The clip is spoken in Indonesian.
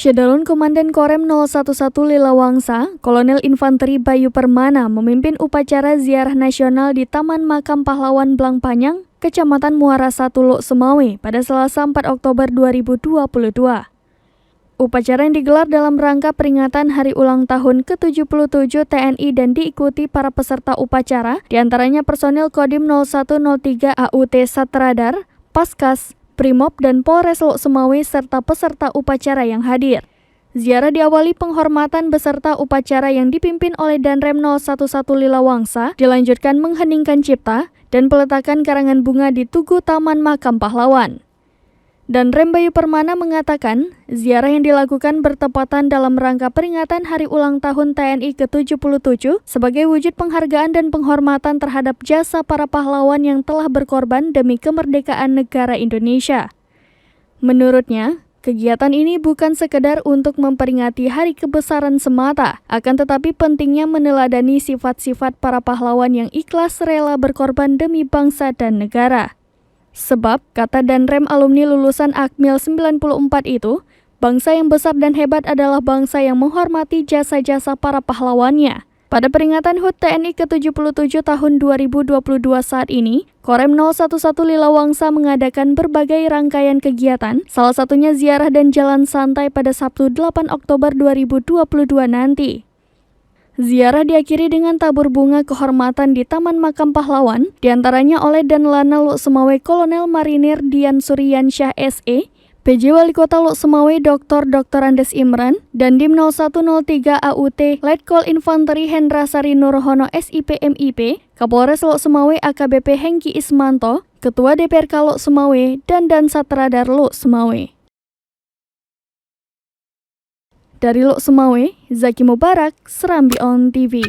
Syedalun Komandan Korem 011 Lilawangsa, Kolonel Infanteri Bayu Permana memimpin upacara ziarah nasional di Taman Makam Pahlawan Blangpanyang, Kecamatan Muara Satu, Luk Sumawe pada Selasa 4 Oktober 2022. Upacara yang digelar dalam rangka peringatan Hari Ulang Tahun ke-77 TNI dan diikuti para peserta upacara, diantaranya personil Kodim 0103 AUT Satradar, Paskas, Brimob dan Polres Luk Sumawe serta peserta upacara yang hadir. Ziarah diawali penghormatan beserta upacara yang dipimpin oleh Danrem 011 Lilawangsa, dilanjutkan mengheningkan cipta dan peletakan karangan bunga di Tugu Taman Makam Pahlawan. Danrem Bayu Permana mengatakan, ziarah yang dilakukan bertepatan dalam rangka peringatan Hari Ulang Tahun TNI ke-77 sebagai wujud penghargaan dan penghormatan terhadap jasa para pahlawan yang telah berkorban demi kemerdekaan negara Indonesia. Menurutnya, kegiatan ini bukan sekedar untuk memperingati hari kebesaran semata, akan tetapi pentingnya meneladani sifat-sifat para pahlawan yang ikhlas rela berkorban demi bangsa dan negara. Sebab, kata Danrem alumni lulusan Akmil 94 itu, bangsa yang besar dan hebat adalah bangsa yang menghormati jasa-jasa para pahlawannya. Pada peringatan HUT TNI ke-77 tahun 2022 saat ini, Korem 011 Lilawangsa mengadakan berbagai rangkaian kegiatan, salah satunya ziarah dan jalan santai pada Sabtu 8 Oktober 2022 nanti. Ziarah diakhiri dengan tabur bunga kehormatan di Taman Makam Pahlawan, diantaranya oleh Danlana Luk Sumawe Kolonel Marinir Dian Suryansyah SE, PJ Wali Kota Luk Sumawe Dr. Andes Imran, dan Dim 0103 AUT Letkol Infanteri Hendra Sari Nurhono SIP MIP, Kapolres Luk Sumawe AKBP Hengki Ismanto, Ketua DPRK Luk Sumawe, dan Satradar Luk Sumawe. Dari Luk Sumawe, Zaki Mubarak, Serambi On TV.